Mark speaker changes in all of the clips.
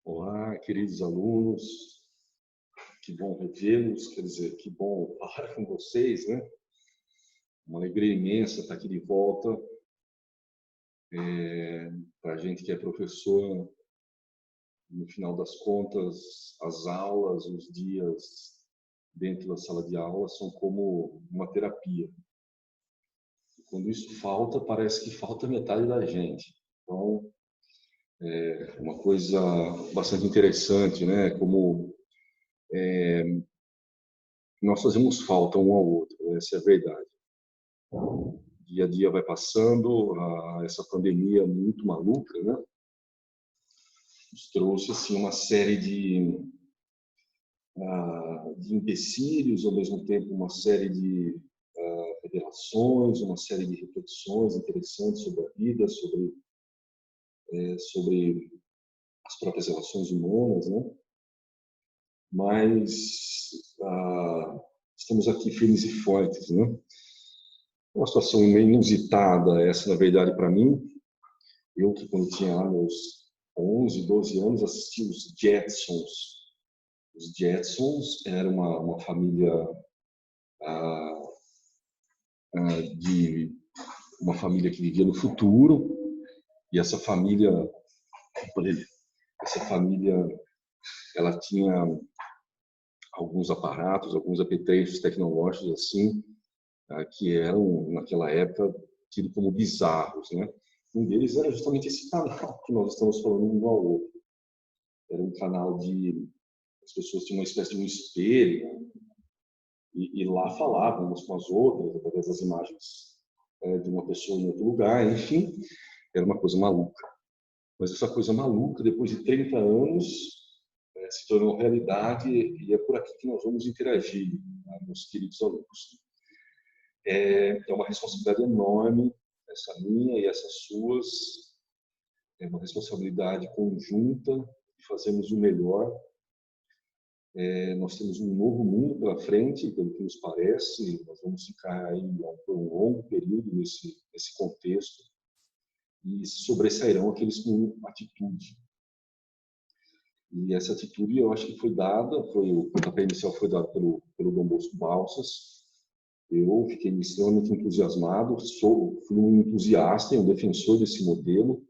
Speaker 1: Olá, queridos alunos, que bom revê-los, quer dizer, que bom falar com vocês, né? Uma alegria imensa estar aqui de volta. Para a gente que é professor, no final das contas, as aulas, os dias dentro da sala de aula são como uma terapia. E quando isso falta, parece que falta metade da gente. Então, é uma coisa bastante interessante, né? Como nós fazemos falta um ao outro, essa é a verdade. Dia a dia vai passando, essa pandemia muito maluca, né? Nos trouxe assim uma série de empecilhos, ao mesmo tempo uma série de revelações, uma série de reflexões interessantes sobre a vida, sobre as próprias relações humanas, né? Mas estamos aqui firmes e fortes, né? Uma situação meio inusitada essa, na verdade, para mim. Eu que quando tinha lá meus 11, 12 anos assisti os Jetsons. Os Jetsons era uma família de uma família que vivia no futuro, e essa família ela tinha alguns aparatos, alguns apetrechos tecnológicos assim, que eram naquela época tidos como bizarros, né? Um deles era justamente esse canal que nós estamos falando um ao outro. Era um canal de as pessoas tinham uma espécie de um espelho e lá falavam umas com as outras através das imagens de uma pessoa em outro lugar, enfim, era uma coisa maluca. Mas essa coisa maluca, depois de 30 anos, se tornou realidade e é por aqui que nós vamos interagir, né, meus queridos alunos. É uma responsabilidade enorme, essa minha e essas suas, é uma responsabilidade conjunta de fazermos o melhor. Nós temos um novo mundo pela frente, pelo que nos parece, nós vamos ficar aí por um longo período nesse contexto e sobressairão aqueles com atitude. E essa atitude eu acho que foi dada, o pontapé inicial foi dado pelo Dom Bosco Balsas. Eu fiquei extremamente entusiasmado, fui um entusiasta e um defensor desse modelo,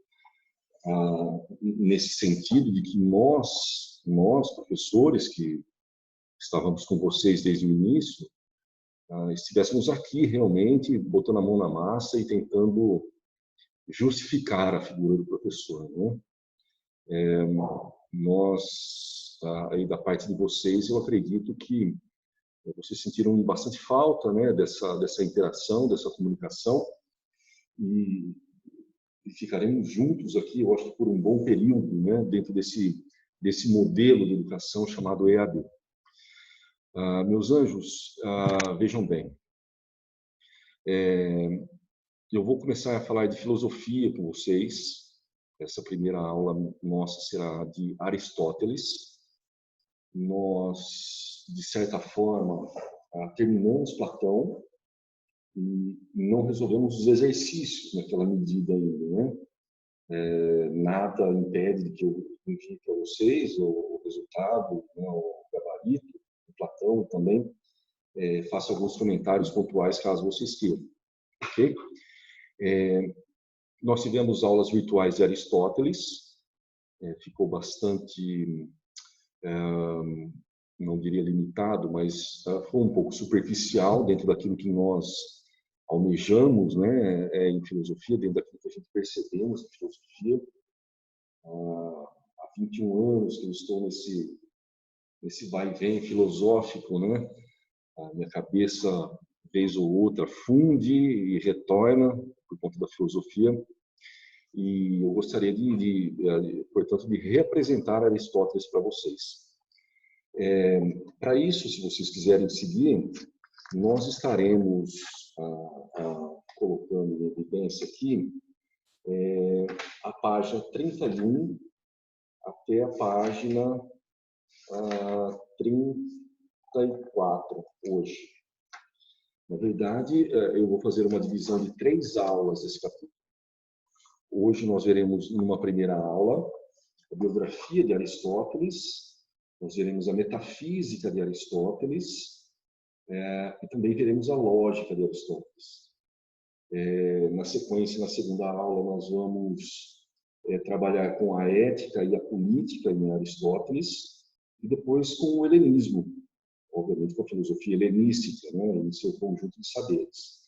Speaker 1: nesse sentido de que nós professores que estávamos com vocês desde o início, estivéssemos aqui realmente botando a mão na massa e tentando justificar a figura do professor, né? Nós, aí da parte de vocês, eu acredito que vocês sentiram bastante falta, né, dessa interação, dessa comunicação, e ficaremos juntos aqui, eu acho que por um bom período, né, dentro desse modelo de educação chamado EAD. Meus anjos, vejam bem, eu vou começar a falar de filosofia com vocês. Essa primeira aula nossa será de Aristóteles. Nós, de certa forma, terminamos Platão e não resolvemos os exercícios naquela medida ainda, né? Nada impede que eu envie para vocês o resultado, né, o gabarito, o Platão também, faço alguns comentários pontuais caso vocês queiram, ok? Nós tivemos aulas virtuais de Aristóteles, ficou bastante, não diria limitado, mas foi um pouco superficial dentro daquilo que nós almejamos, né, em filosofia, dentro daquilo que a gente percebemos em filosofia. Há 21 anos que eu estou nesse vai e vem filosófico, né? A minha cabeça, vez ou outra, funde e retorna por conta da filosofia. E eu gostaria portanto, de reapresentar Aristóteles para vocês. Para isso, se vocês quiserem seguir, nós estaremos colocando em evidência aqui a página 31 até a página 34 hoje. Na verdade, eu vou fazer uma divisão de 3 aulas desse capítulo. Hoje nós veremos numa primeira aula a biografia de Aristóteles, nós veremos a metafísica de Aristóteles, e também veremos a lógica de Aristóteles. Na sequência, na segunda aula, nós vamos trabalhar com a ética e a política em Aristóteles, e depois com o helenismo, obviamente com a filosofia helenística, né, em seu conjunto de saberes.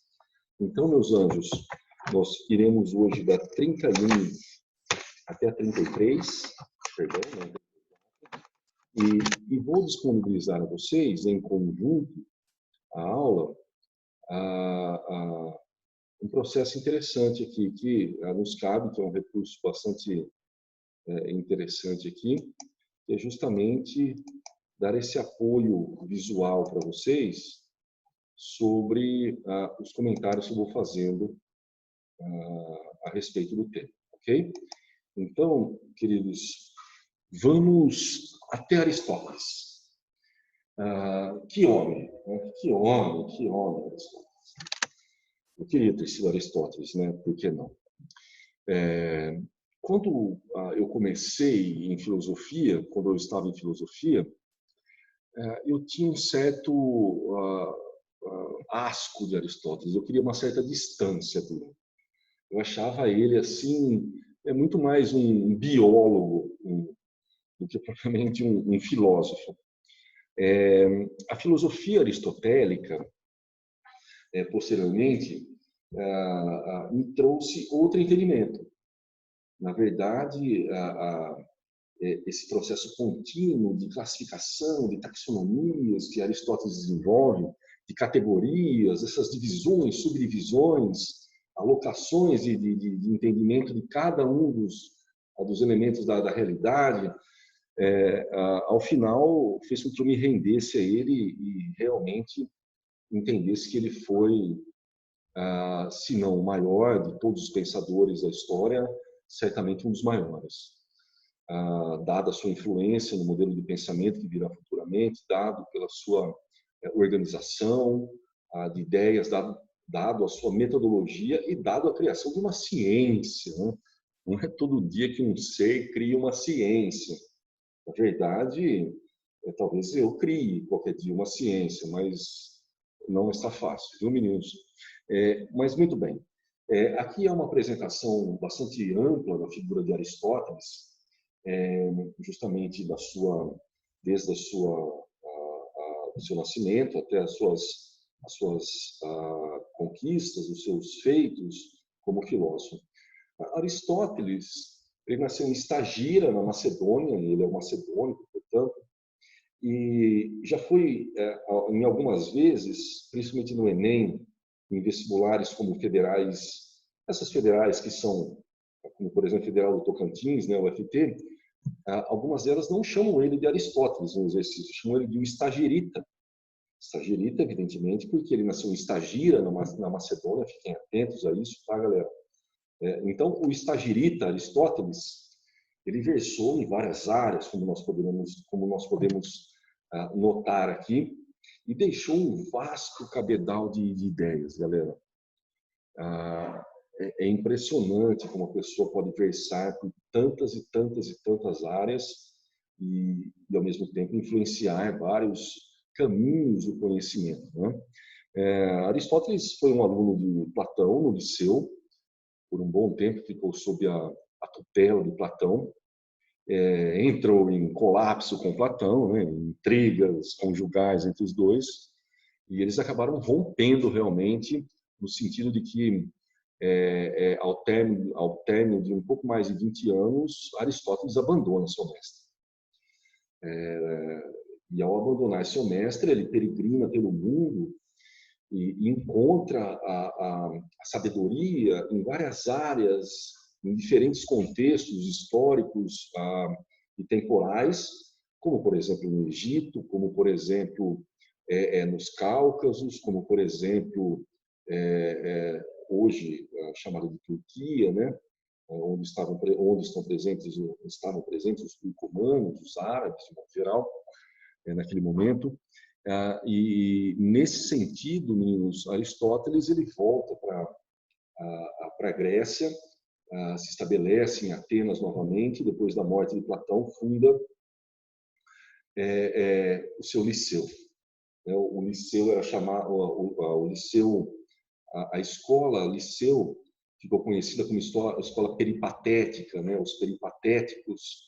Speaker 1: Então, meus anjos, nós iremos hoje da 31 até a 33, perdão, né? E vou disponibilizar a vocês, em conjunto, a aula, um processo interessante aqui, que nos cabe, que é um recurso bastante interessante aqui, que é justamente dar esse apoio visual para vocês sobre os comentários que eu vou fazendo a respeito do tema, ok? Então, queridos, vamos até Aristóteles. Que homem, né? Que homem, Aristóteles. Eu queria ter sido Aristóteles, né? Por que não? Quando eu comecei em filosofia, quando eu estava em filosofia, eu tinha um certo asco de Aristóteles. Eu queria uma certa distância dele. Eu achava ele assim, muito mais um biólogo do que propriamente um filósofo. A filosofia aristotélica, posteriormente, me trouxe outro entendimento. Na verdade, esse processo contínuo de classificação, de taxonomias que Aristóteles desenvolve, de categorias, essas divisões, subdivisões, alocações de entendimento de cada um dos elementos da realidade, ao final fez com que eu me rendesse a ele e realmente entendesse que ele foi, se não o maior de todos os pensadores da história, certamente um dos maiores. Dada a sua influência no modelo de pensamento que virá futuramente, dado pela sua organização de ideias, dado a sua metodologia e dado a criação de uma ciência, né? Não é todo dia que um ser cria uma ciência. Na verdade, talvez eu crie qualquer dia uma ciência, mas não está fácil, viu, meninos? Mas muito bem. Aqui é uma apresentação bastante ampla da figura de Aristóteles, justamente desde do seu nascimento até as suas conquistas, os seus feitos como filósofo. Aristóteles, ele nasceu em Estagira, na Macedônia, ele é macedônico, portanto, e já foi, em algumas vezes, principalmente no Enem, em vestibulares como federais, essas federais que são, como por exemplo, a Federal do Tocantins, né, o UFT, algumas delas não chamam ele de Aristóteles no exercício, chamam ele de um estagirita. Estagirita, evidentemente, porque ele nasceu em Estagira, na Macedônia, fiquem atentos a isso, tá, galera? Então, o estagirita Aristóteles, ele versou em várias áreas, como nós podemos notar aqui, e deixou um vasto cabedal de ideias, galera. É impressionante como a pessoa pode versar por tantas e tantas e tantas áreas e ao mesmo tempo, influenciar vários caminhos do conhecimento, né? Aristóteles foi um aluno de Platão no Liceu, por um bom tempo ficou sob a tutela de Platão, entrou em colapso com Platão, né, intrigas conjugais entre os dois, e eles acabaram rompendo realmente, no sentido de que, ao término de um pouco mais de 20 anos, Aristóteles abandona seu mestre. E ao abandonar seu mestre, ele peregrina pelo mundo e encontra a sabedoria em várias áreas, em diferentes contextos históricos e temporais, como, por exemplo, no Egito, como, por exemplo, nos Cáucasos, como, por exemplo, hoje chamada de Turquia, né? Onde estavam presentes os turcomanos, os árabes, de modo geral, naquele momento. E nesse sentido, meninos, Aristóteles ele volta para a Grécia se estabelece em Atenas novamente, depois da morte de Platão, funda o seu liceu. O liceu era chamado, o liceu, a escola liceu ficou conhecida como escola peripatética, né? Os peripatéticos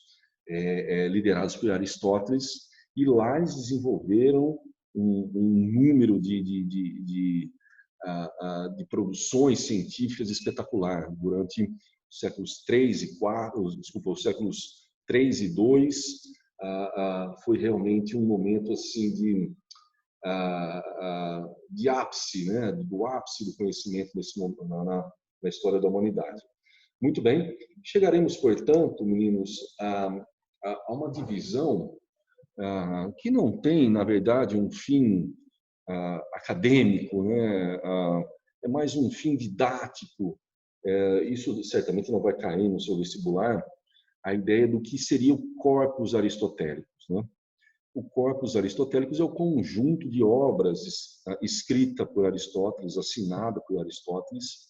Speaker 1: liderados por Aristóteles, e lá eles desenvolveram um número de produções científicas espetacular durante os séculos 3 e 4, desculpa, os séculos 3 e 2, foi realmente um momento assim de ápice, né, do ápice do conhecimento nesse momento, na história da humanidade. Muito bem, chegaremos, portanto, meninos, a uma divisão que não tem, na verdade, um fim acadêmico, né? É mais um fim didático. Isso certamente não vai cair no seu vestibular, a ideia do que seria o corpus aristotélicos, né? O corpus aristotélicos é o conjunto de obras escrita por Aristóteles, assinada por Aristóteles,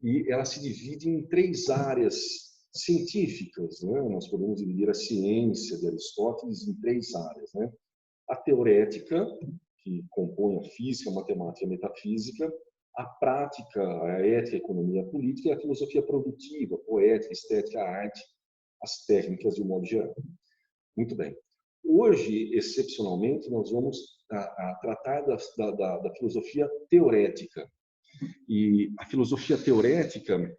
Speaker 1: e ela se divide em 3 áreas científicas, né? Nós podemos dividir a ciência de Aristóteles em 3 áreas, né? A teorética, que compõe a física, a matemática e a metafísica; a prática, a ética, a economia, a política; e a filosofia produtiva, poética, estética, a arte, as técnicas de um modo geral. Muito bem. Hoje, excepcionalmente, nós vamos tratar da filosofia teorética. E a filosofia teorética,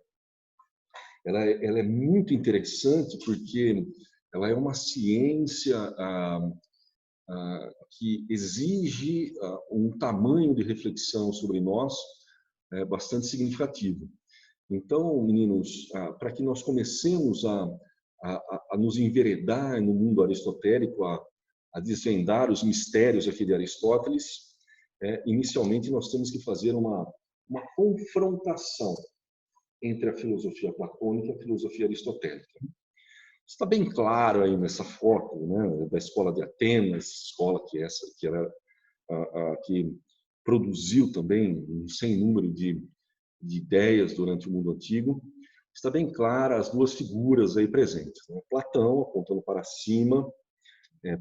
Speaker 1: ela é muito interessante porque ela é uma ciência que exige um tamanho de reflexão sobre nós bastante significativo. Então, meninos, para que nós comecemos a nos enveredar no mundo aristotélico, a desvendar os mistérios aqui de Aristóteles, inicialmente nós temos que fazer uma confrontação entre a filosofia platônica e a filosofia aristotélica. Está bem claro aí nessa foto, né, da escola de Atenas, escola que produziu também um sem número de ideias durante o mundo antigo. Está bem clara as 2 figuras aí presentes, né? Platão apontando para cima,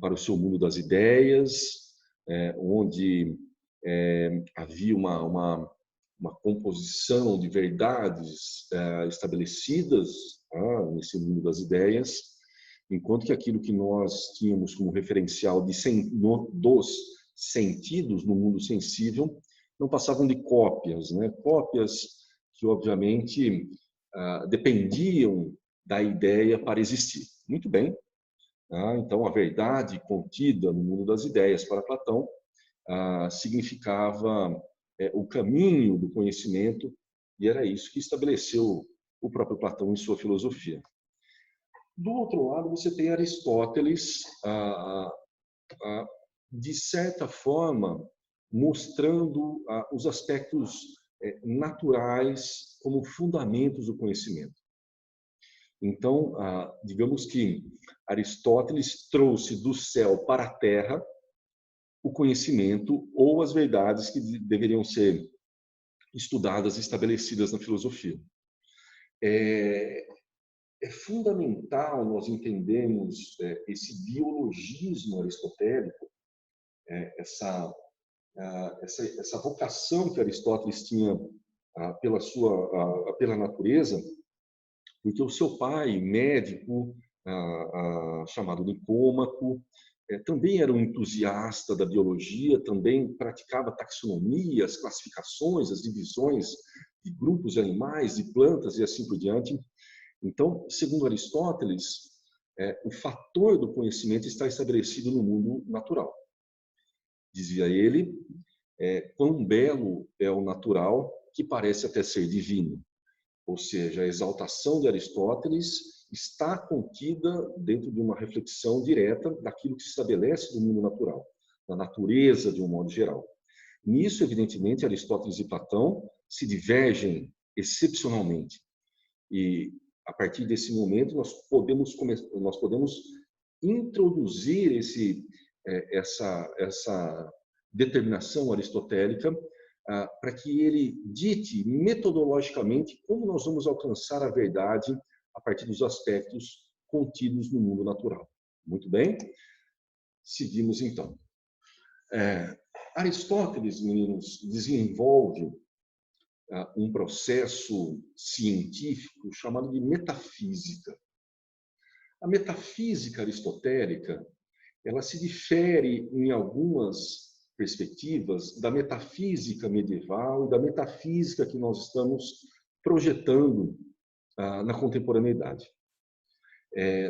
Speaker 1: para o seu mundo das ideias, onde havia uma composição de verdades estabelecidas nesse mundo das ideias, enquanto que aquilo que nós tínhamos como referencial dos sentidos no mundo sensível não passavam de cópias, né? Cópias que, obviamente, dependiam da ideia para existir. Muito bem. Então, a verdade contida no mundo das ideias para Platão significava o caminho do conhecimento, e era isso que estabeleceu o próprio Platão em sua filosofia. Do outro lado, você tem Aristóteles, de certa forma, mostrando os aspectos naturais como fundamentos do conhecimento. Então, digamos que Aristóteles trouxe do céu para a terra o conhecimento ou as verdades que deveriam ser estudadas e estabelecidas na filosofia. É fundamental nós entendermos esse biologismo aristotélico, essa vocação que Aristóteles tinha pela natureza, porque o seu pai, médico, chamado Nicômaco, também era um entusiasta da biologia, também praticava taxonomia, as classificações, as divisões de grupos de animais, de plantas e assim por diante. Então, segundo Aristóteles, o fator do conhecimento está estabelecido no mundo natural. Dizia ele, quão belo é o natural, que parece até ser divino. Ou seja, a exaltação de Aristóteles está contida dentro de uma reflexão direta daquilo que se estabelece no mundo natural, da natureza de um modo geral. Nisso, evidentemente, Aristóteles e Platão se divergem excepcionalmente. E, a partir desse momento, nós podemos introduzir essa determinação aristotélica para que ele dite metodologicamente como nós vamos alcançar a verdade a partir dos aspectos contidos no mundo natural. Muito bem? Seguimos então. Aristóteles, meninos, desenvolve um processo científico chamado de metafísica. A metafísica aristotélica, ela se difere em algumas perspectivas da metafísica medieval e da metafísica que nós estamos projetando na contemporaneidade.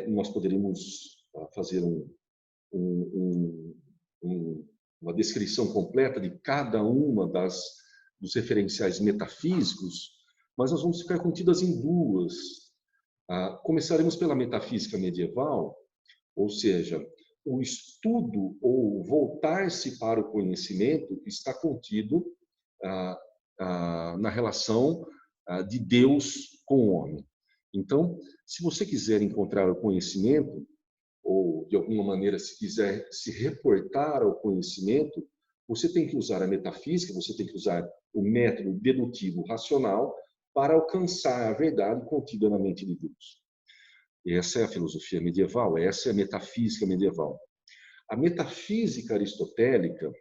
Speaker 1: Nós poderíamos fazer uma descrição completa de cada uma dos referenciais metafísicos, mas nós vamos ficar contidas em duas. Começaremos pela metafísica medieval, ou seja, o estudo ou voltar-se para o conhecimento está contido na relação de Deus com o homem. Então, se você quiser encontrar o conhecimento, ou de alguma maneira se quiser se reportar ao conhecimento, você tem que usar a metafísica, você tem que usar o método dedutivo racional para alcançar a verdade contida na mente de Deus. Essa é a filosofia medieval, essa é a metafísica medieval. A metafísica aristotélica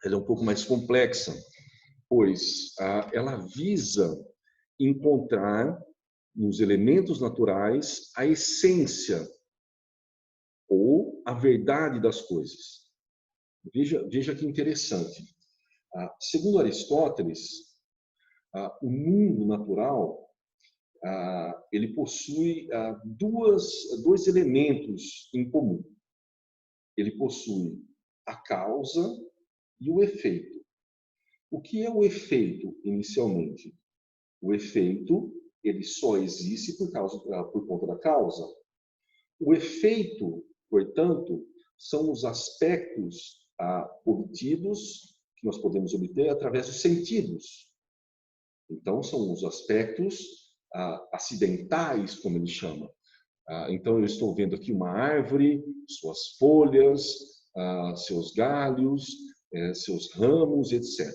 Speaker 1: ela é um pouco mais complexa, pois ela visa encontrar nos elementos naturais a essência ou a verdade das coisas. Veja que interessante. Segundo Aristóteles, o mundo natural ele possui dois elementos em comum. Ele possui a causa e o efeito. O que é o efeito, inicialmente? O efeito ele só existe por conta da causa. O efeito, portanto, são os aspectos obtidos, que nós podemos obter através dos sentidos. Então, são os aspectos acidentais, como ele chama. Então, eu estou vendo aqui uma árvore, suas folhas, seus galhos, seus ramos, etc.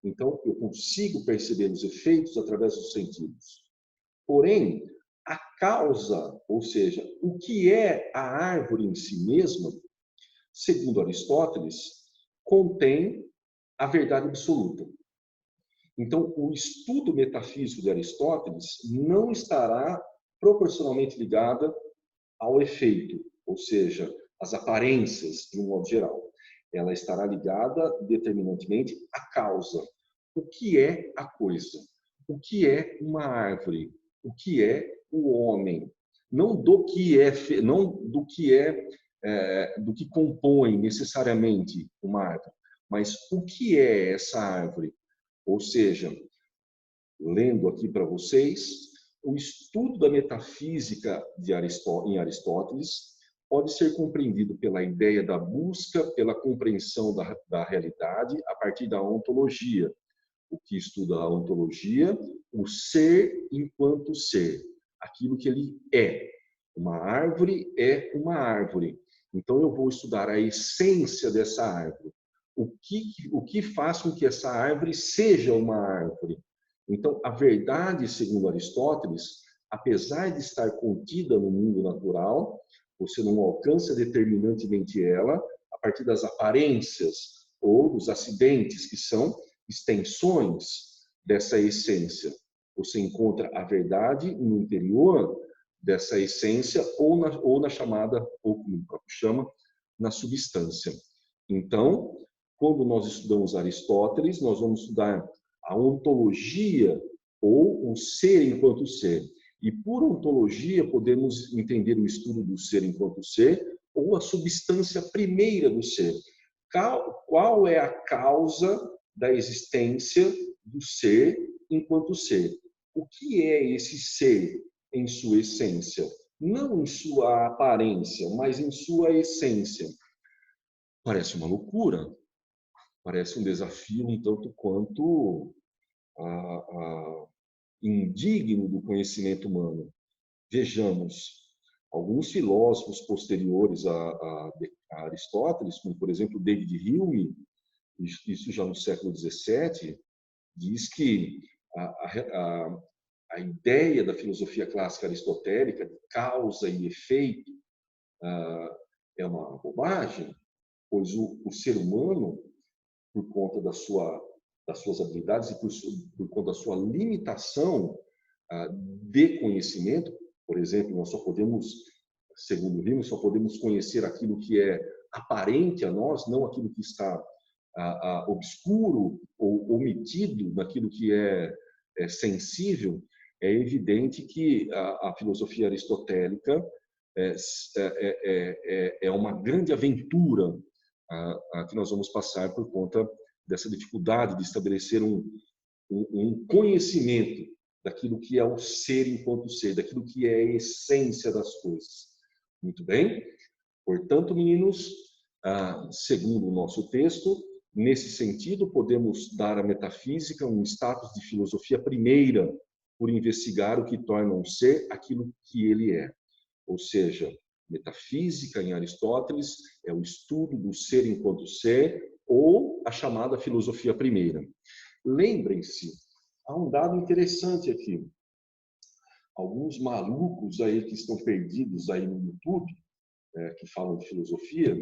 Speaker 1: Então, eu consigo perceber os efeitos através dos sentidos. Porém, a causa, ou seja, o que é a árvore em si mesma, segundo Aristóteles, contém a verdade absoluta. Então, o estudo metafísico de Aristóteles não estará proporcionalmente ligado ao efeito, ou seja, às aparências, de um modo geral. Ela estará ligada determinantemente à causa. O que é a coisa? O que é uma árvore? O que é o homem? Não do que compõe necessariamente uma árvore, mas o que é essa árvore? Ou seja, lendo aqui para vocês, o estudo da metafísica em Aristóteles pode ser compreendido pela ideia da busca pela compreensão da realidade a partir da ontologia. O que estuda a ontologia? O ser enquanto ser, aquilo que ele é. Uma árvore é uma árvore. Então, eu vou estudar a essência dessa árvore. O que faz com que essa árvore seja uma árvore? Então, a verdade, segundo Aristóteles, apesar de estar contida no mundo natural, você não alcança determinantemente ela a partir das aparências ou dos acidentes, que são extensões dessa essência. Você encontra a verdade no interior dessa essência ou na chamada, ou como o próprio chama, na substância. Então, quando nós estudamos Aristóteles, nós vamos estudar a ontologia ou o ser enquanto ser. E por ontologia podemos entender o estudo do ser enquanto ser ou a substância primeira do ser. Qual é a causa da existência do ser enquanto ser? O que é esse ser em sua essência? Não em sua aparência, mas em sua essência. Parece uma loucura, parece um desafio um tanto quanto indigno do conhecimento humano. Vejamos, alguns filósofos posteriores a Aristóteles, como por exemplo David Hume, isso já no século XVII, diz que a ideia da filosofia clássica aristotélica de causa e efeito é uma bobagem, pois o ser humano, por conta das suas habilidades e por conta da sua limitação de conhecimento, por exemplo, nós só podemos, segundo vimos, só podemos conhecer aquilo que é aparente a nós, não aquilo que está obscuro ou omitido naquilo que é sensível. É evidente que a filosofia aristotélica é uma grande aventura que nós vamos passar por conta dessa dificuldade de estabelecer um conhecimento daquilo que é o ser enquanto ser, daquilo que é a essência das coisas. Muito bem? Portanto, meninos, segundo o nosso texto, nesse sentido, podemos dar à metafísica um status de filosofia primeira, por investigar o que torna um ser aquilo que ele é. Ou seja, metafísica em Aristóteles é o estudo do ser enquanto ser, ou a chamada filosofia primeira. Lembrem-se, há um dado interessante aqui. Alguns malucos aí que estão perdidos aí no YouTube, que falam de filosofia,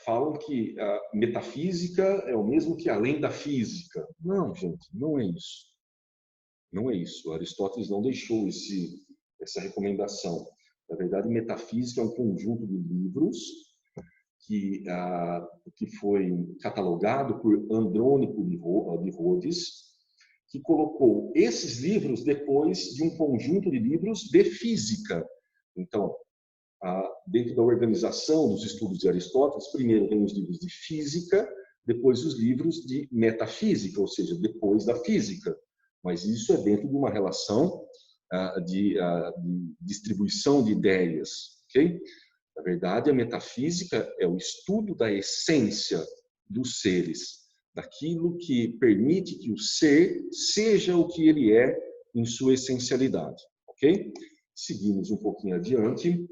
Speaker 1: falam que a metafísica é o mesmo que além da física. Não, gente, não é isso. Não é isso. Aristóteles não deixou essa recomendação. Na verdade, metafísica é um conjunto de livros que foi catalogado por Andrônico de Rhodes, que colocou esses livros depois de um conjunto de livros de física. Então, dentro da organização dos estudos de Aristóteles, primeiro vem os livros de física, depois os livros de metafísica, ou seja, depois da física. Mas isso é dentro de uma relação de distribuição de ideias, ok? Na verdade, a metafísica é o estudo da essência dos seres, daquilo que permite que o ser seja o que ele é em sua essencialidade, ok? Seguimos um pouquinho adiante.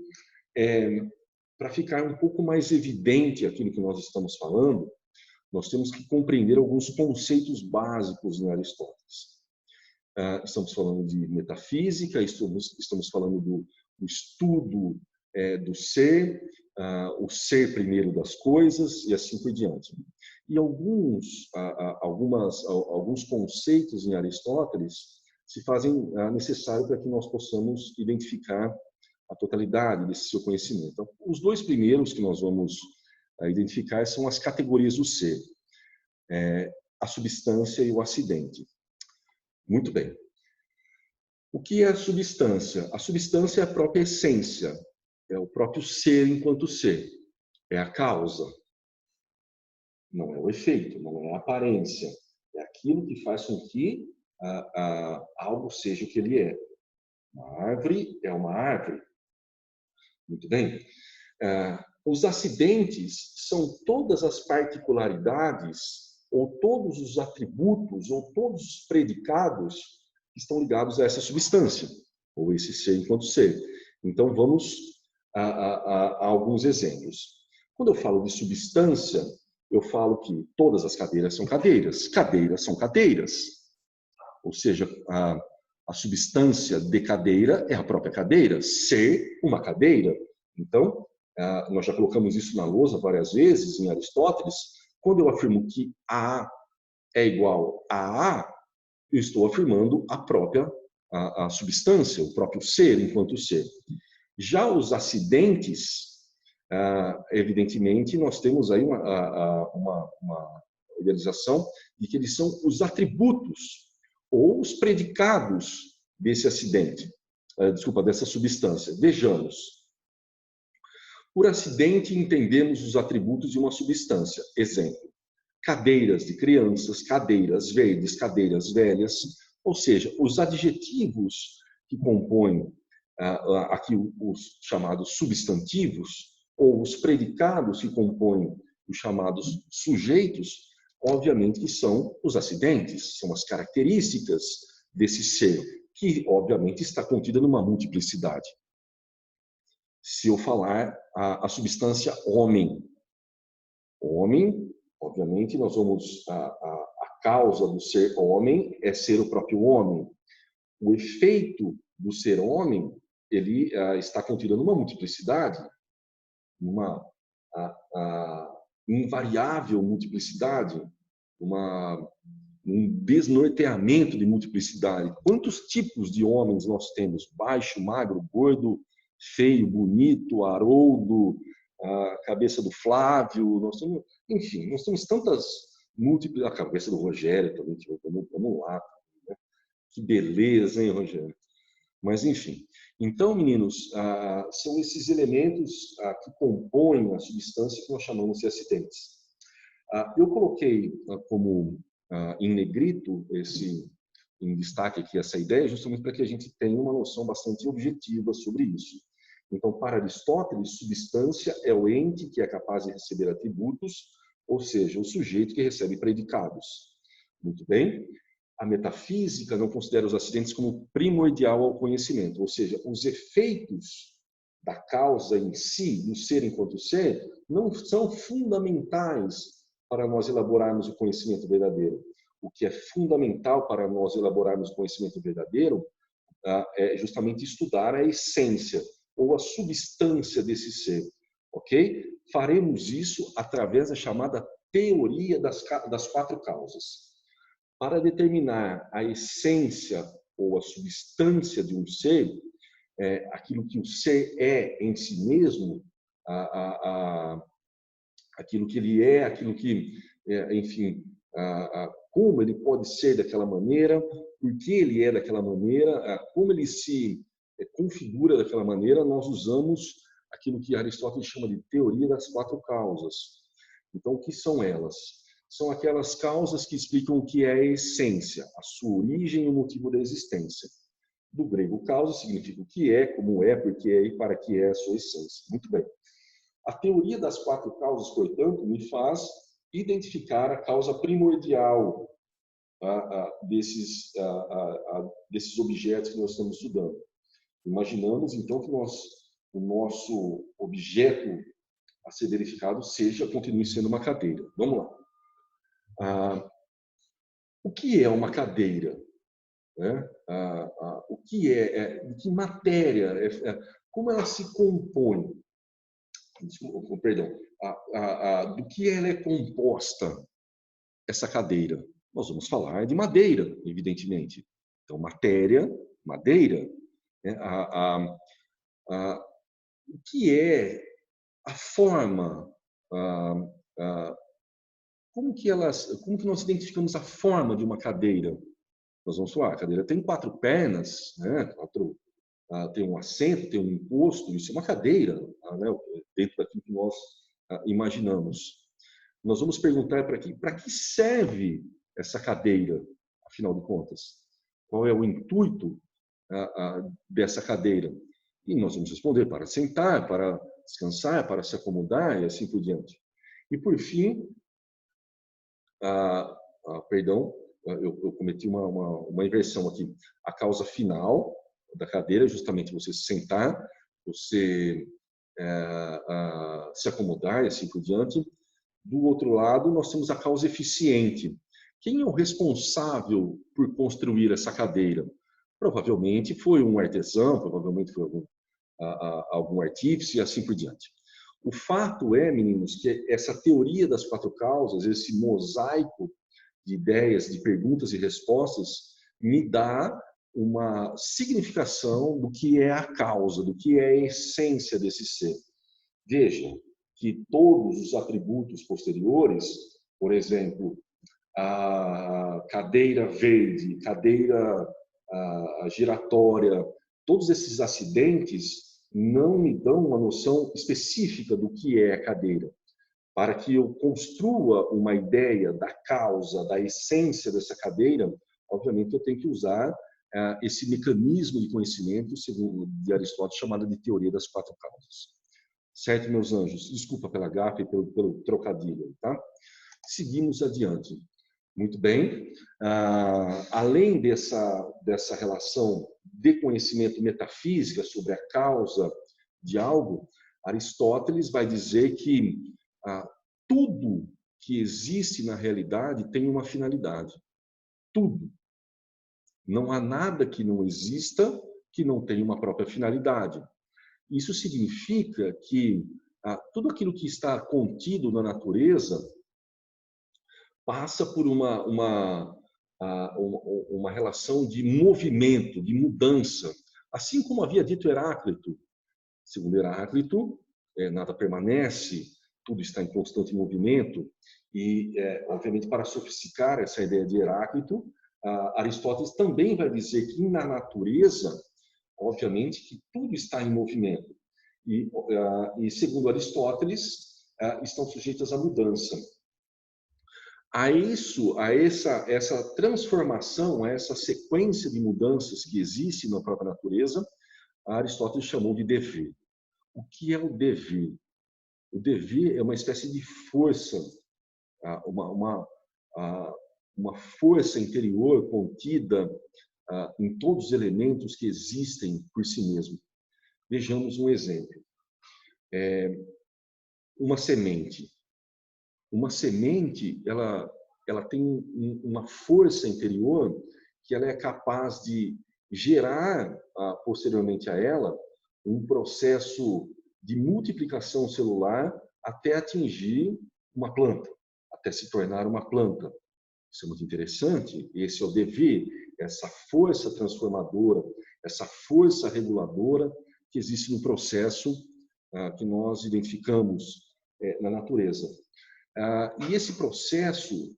Speaker 1: Para ficar um pouco mais evidente aquilo que nós estamos falando, nós temos que compreender alguns conceitos básicos em Aristóteles. Estamos falando de metafísica, estamos falando do estudo do ser, o ser primeiro das coisas e assim por diante. E alguns conceitos em Aristóteles se fazem necessário para que nós possamos identificar a totalidade desse seu conhecimento. Então, os dois primeiros que nós vamos identificar são as categorias do ser, a substância e o acidente. Muito bem. O que é a substância? A substância é a própria essência, é o próprio ser enquanto ser, é a causa. Não é o efeito, não é a aparência, é aquilo que faz com que algo seja o que ele é. Uma árvore é uma árvore. Muito bem. Os acidentes são todas as particularidades, ou todos os atributos, ou todos os predicados que estão ligados a essa substância, ou esse ser enquanto ser. Então, vamos a alguns exemplos. Quando eu falo de substância, eu falo que todas as cadeiras são cadeiras, cadeiras são cadeiras. Ou seja, a substância de cadeira é a própria cadeira, ser uma cadeira. Então, nós já colocamos isso na lousa várias vezes em Aristóteles. Quando eu afirmo que A é igual a A, eu estou afirmando a própria a substância, o próprio ser enquanto ser. Já os acidentes, evidentemente, nós temos aí uma organização de que eles são os atributos ou os predicados desse acidente, dessa substância. Vejamos. Por acidente, entendemos os atributos de uma substância. Exemplo, cadeiras de crianças, cadeiras verdes, cadeiras velhas, ou seja, os adjetivos que compõem aqui os chamados substantivos, ou os predicados que compõem os chamados sujeitos, obviamente que são os acidentes, são as características desse ser, que obviamente está contida numa multiplicidade. Se eu falar a substância homem, homem Obviamente, nós vamos a causa do ser homem é ser o próprio homem. O efeito do ser homem, ele está contido numa multiplicidade, numa invariável multiplicidade, um desnorteamento de multiplicidade. Quantos tipos de homens nós temos? Baixo, magro, gordo, feio, bonito, haroldo, a cabeça do Flávio, nós temos, enfim, nós temos tantas múltiplas, a cabeça do Rogério também, vamos lá, né? Que beleza, hein, Rogério? Mas, enfim. Então, meninos, são esses elementos que compõem a substância que nós chamamos de acidentes. Eu coloquei como em negrito, em destaque aqui essa ideia, justamente para que a gente tenha uma noção bastante objetiva sobre isso. Então, para Aristóteles, substância é o ente que é capaz de receber atributos, ou seja, o sujeito que recebe predicados. Muito bem? A metafísica não considera os acidentes como primordial ao conhecimento, ou seja, os efeitos da causa em si, do ser enquanto ser, não são fundamentais para nós elaborarmos o conhecimento verdadeiro. O que é fundamental para nós elaborarmos o conhecimento verdadeiro é justamente estudar a essência ou a substância desse ser, ok? Faremos isso através da chamada teoria das quatro causas. Para determinar a essência ou a substância de um ser, aquilo que o ser é em si mesmo, aquilo que ele é, aquilo que, enfim, como ele pode ser daquela maneira, por que ele é daquela maneira, como ele se configura daquela maneira, nós usamos aquilo que Aristóteles chama de teoria das quatro causas. Então, o que são elas? São aquelas causas que explicam o que é a essência, a sua origem e o motivo da existência. Do grego causa significa o que é, como é, por que é e para que é a sua essência. Muito bem. A teoria das quatro causas, portanto, me faz identificar a causa primordial desses objetos que nós estamos estudando. Imaginamos, então, que o nosso objeto a ser verificado continue sendo uma cadeira. Vamos lá. O que é uma cadeira? O que de que matéria? Como ela se compõe? Perdão. Do que ela é composta, essa cadeira? Nós vamos falar de madeira, evidentemente. Então, matéria, madeira. O que é a forma? Como que nós identificamos a forma de uma cadeira? Nós vamos falar, a cadeira tem quatro pernas, né? Tem um assento, tem um encosto, isso é uma cadeira, né? Dentro daquilo que nós imaginamos. Nós vamos perguntar para que serve essa cadeira, afinal de contas? Qual é o intuito dessa cadeira? E nós vamos responder para sentar, para descansar, para se acomodar e assim por diante. E por fim, perdão, eu cometi uma inversão aqui. A causa final da cadeira é justamente você se sentar, você se acomodar e assim por diante. Do outro lado, nós temos a causa eficiente. Quem é o responsável por construir essa cadeira? Provavelmente foi um artesão, provavelmente foi algum artífice e assim por diante. O fato é, meninos, que essa teoria das quatro causas, esse mosaico de ideias, de perguntas e respostas, me dá uma significação do que é a causa, do que é a essência desse ser. Vejam que todos os atributos posteriores, por exemplo, a cadeira verde, cadeira giratória, todos esses acidentes não me dão uma noção específica do que é a cadeira. Para que eu construa uma ideia da causa, da essência dessa cadeira, obviamente eu tenho que usar esse mecanismo de conhecimento, segundo de Aristóteles, chamado de teoria das quatro causas. Certo, meus anjos? Desculpa pela gafe e pelo trocadilho, tá? Seguimos adiante. Muito bem. Além dessa relação de conhecimento metafísica sobre a causa de algo, Aristóteles vai dizer que tudo que existe na realidade tem uma finalidade. Tudo. Não há nada que não exista que não tenha uma própria finalidade. Isso significa que tudo aquilo que está contido na natureza passa por uma relação de movimento, de mudança. Assim como havia dito Heráclito. Segundo Heráclito, nada permanece, tudo está em constante movimento. E, obviamente, para sofisticar essa ideia de Heráclito, Aristóteles também vai dizer que na natureza, obviamente, que tudo está em movimento. E segundo Aristóteles, estão sujeitas à mudança. A essa transformação, a essa sequência de mudanças que existe na própria natureza, Aristóteles chamou de dever. O que é o dever? O dever é uma espécie de força, uma força interior contida em todos os elementos que existem por si mesmo. Vejamos um exemplo. Uma semente. Uma semente, ela tem uma força interior que ela é capaz de gerar, posteriormente a ela, um processo de multiplicação celular até atingir uma planta, até se tornar uma planta. Isso é muito interessante. Esse é o dever, essa força transformadora, essa força reguladora que existe no processo que nós identificamos na natureza. E esse processo,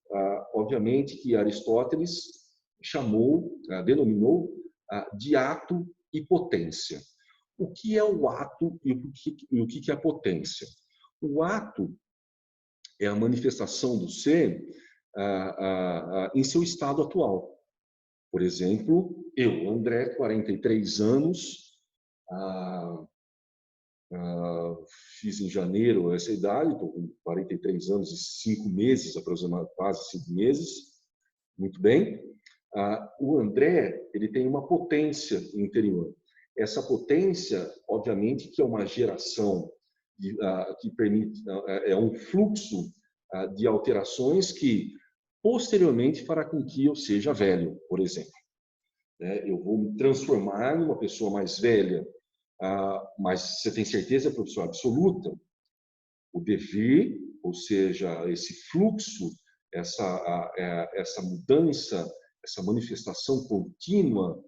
Speaker 1: obviamente, que Aristóteles denominou de ato e potência. O que é o ato e o que é a potência? O ato é a manifestação do ser em seu estado atual. Por exemplo, eu, André, 43 anos, fiz em janeiro essa idade, estou com 43 anos e 5 meses, aproximadamente quase 5 meses. Muito bem. O André, ele tem uma potência interior. Essa potência, obviamente, que é uma geração que permite, é um fluxo de alterações que posteriormente fará com que eu seja velho, por exemplo. Eu vou me transformar numa pessoa mais velha, mas você tem certeza, professor, absoluta? O dever, ou seja, esse fluxo, essa mudança, essa manifestação contínua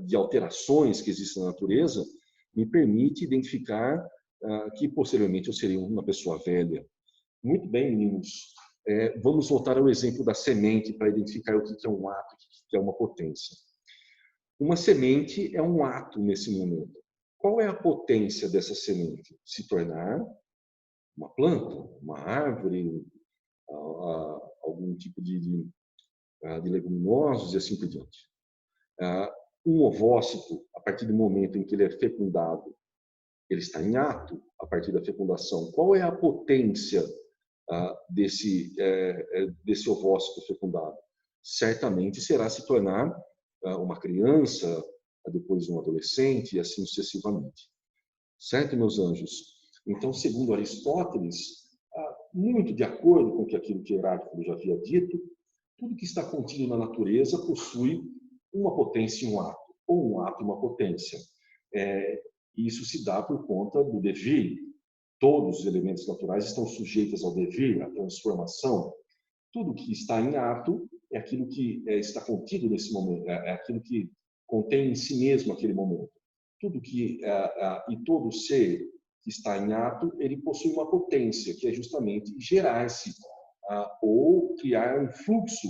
Speaker 1: de alterações que existem na natureza, me permite identificar que posteriormente eu serei uma pessoa velha. Muito bem, meninos. Vamos voltar ao exemplo da semente para identificar o que é um ato, o que é uma potência. Uma semente é um ato nesse momento. Qual é a potência dessa semente? Se tornar uma planta, uma árvore, algum tipo de leguminosos e assim por diante. Um ovócito, a partir do momento em que ele é fecundado, ele está em ato a partir da fecundação. Qual é a potência desse ovócito fecundado? Certamente será se tornar uma criança, depois um adolescente e assim sucessivamente. Certo, meus anjos? Então, segundo Aristóteles, muito de acordo com aquilo que Heráclito já havia dito, tudo que está contido na natureza possui uma potência e um ato, ou um ato e uma potência. Isso se dá por conta do devir. Todos os elementos naturais estão sujeitos ao devir, à transformação. Tudo que está em ato é aquilo que está contido nesse momento, é aquilo que contém em si mesmo aquele momento. E todo ser que está em ato, ele possui uma potência, que é justamente gerar-se ou criar um fluxo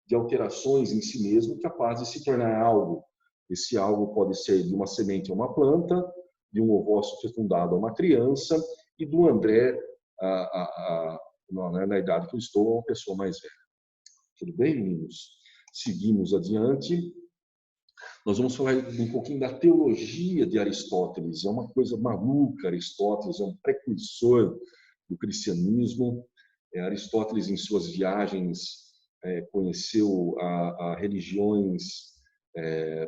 Speaker 1: de alterações em si mesmo capaz de se tornar algo. Esse algo pode ser de uma semente a uma planta, de um ovócito fecundado a uma criança, e do André, na idade que eu estou, a uma pessoa mais velha. Tudo bem, meninos? Seguimos adiante. Nós vamos falar um pouquinho da teologia de Aristóteles. É uma coisa maluca, Aristóteles é um precursor do cristianismo. Aristóteles, em suas viagens, conheceu religiões,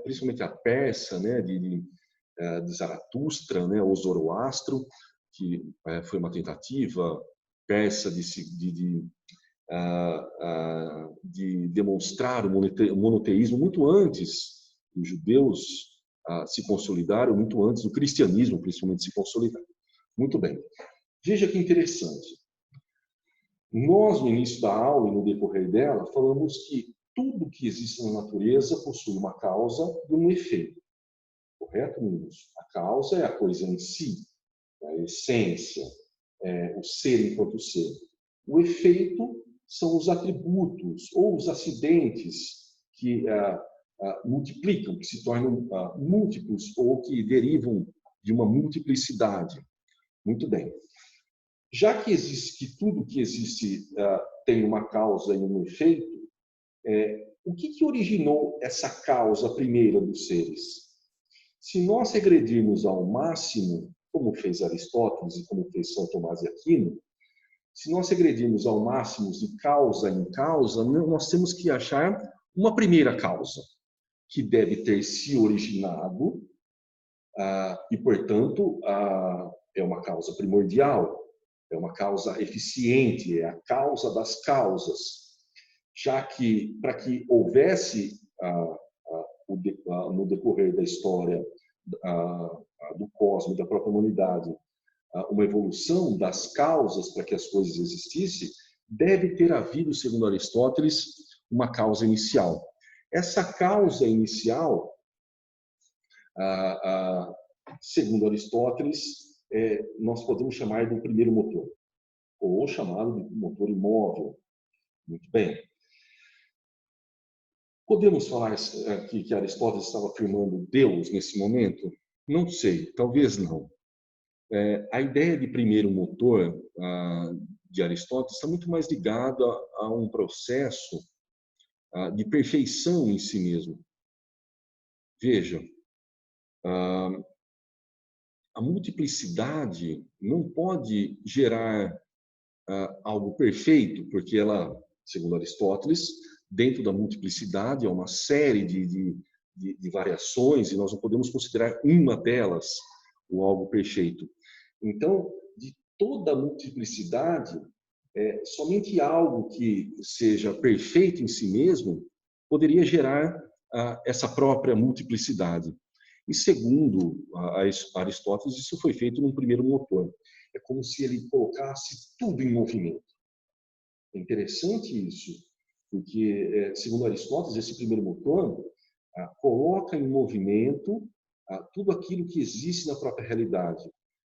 Speaker 1: principalmente a persa, né, de Zaratustra, né, o Zoroastro, que foi uma tentativa persa de demonstrar o monoteísmo muito antes dos judeus se consolidarem, muito antes do cristianismo, principalmente, se consolidar. Muito bem. Veja que interessante. Nós, no início da aula e no decorrer dela, falamos que tudo que existe na natureza possui uma causa e um efeito. Correto, meninos? A causa é a coisa em si, a essência, o ser enquanto ser. O efeito são os atributos ou os acidentes que multiplicam, que se tornam múltiplos ou que derivam de uma multiplicidade. Muito bem. Já que existe que tudo que existe tem uma causa e um efeito, o que originou essa causa primeira dos seres? Se nós regredirmos ao máximo, como fez Aristóteles e como fez São Tomás de Aquino, se nós regredirmos ao máximo de causa em causa, nós temos que achar uma primeira causa, que deve ter se originado e, portanto, é uma causa primordial, é uma causa eficiente, é a causa das causas, já que, para que houvesse, no decorrer da história do cosmos, da própria humanidade, uma evolução das causas para que as coisas existissem, deve ter havido, segundo Aristóteles, uma causa inicial. Essa causa inicial, segundo Aristóteles, nós podemos chamar de um primeiro motor, ou chamado de motor imóvel. Muito bem. Podemos falar aqui que Aristóteles estava afirmando Deus nesse momento? Não sei, talvez não. A ideia de primeiro motor de Aristóteles está muito mais ligada a um processo de perfeição em si mesmo. Veja, a multiplicidade não pode gerar algo perfeito, porque ela, segundo Aristóteles, dentro da multiplicidade há uma série de variações e nós não podemos considerar uma delas o algo perfeito. Então, de toda a multiplicidade, somente algo que seja perfeito em si mesmo poderia gerar essa própria multiplicidade. E segundo Aristóteles, isso foi feito num primeiro motor. É como se ele colocasse tudo em movimento. É interessante isso, porque, segundo Aristóteles, esse primeiro motor coloca em movimento tudo aquilo que existe na própria realidade.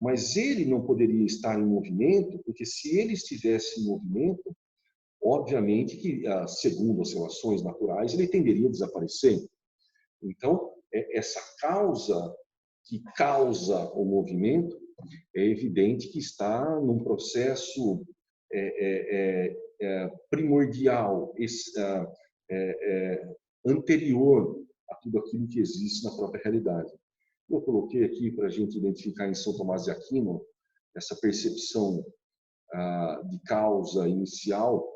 Speaker 1: Mas ele não poderia estar em movimento, porque se ele estivesse em movimento, obviamente que, segundo as relações naturais, ele tenderia a desaparecer. Então, essa causa que causa o movimento, é evidente que está num processo primordial, anterior a tudo aquilo que existe na própria realidade. Eu coloquei aqui para a gente identificar em São Tomás de Aquino essa percepção de causa inicial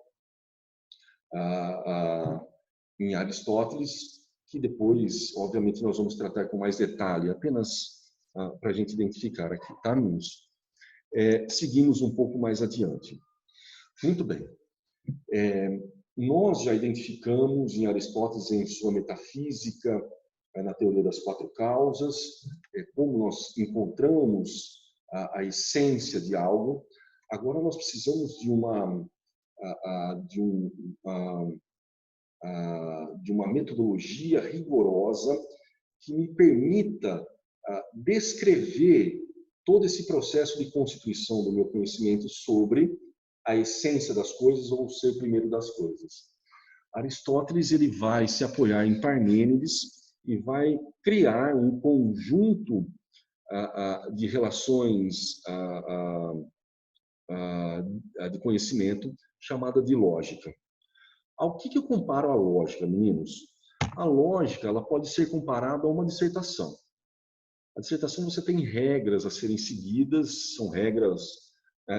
Speaker 1: em Aristóteles, que depois, obviamente, nós vamos tratar com mais detalhe, apenas para a gente identificar aqui, tá, meninos? Seguimos um pouco mais adiante. Muito bem. Nós já identificamos em Aristóteles, em sua metafísica, na teoria das quatro causas, como nós encontramos a essência de algo. Agora nós precisamos de uma metodologia rigorosa que me permita descrever todo esse processo de constituição do meu conhecimento sobre a essência das coisas ou o ser primeiro das coisas. Aristóteles ele vai se apoiar em Parmênides e vai criar um conjunto de relações de conhecimento chamada de lógica. Ao que eu comparo a lógica, meninos? A lógica ela pode ser comparada a uma dissertação. A dissertação você tem regras a serem seguidas, são regras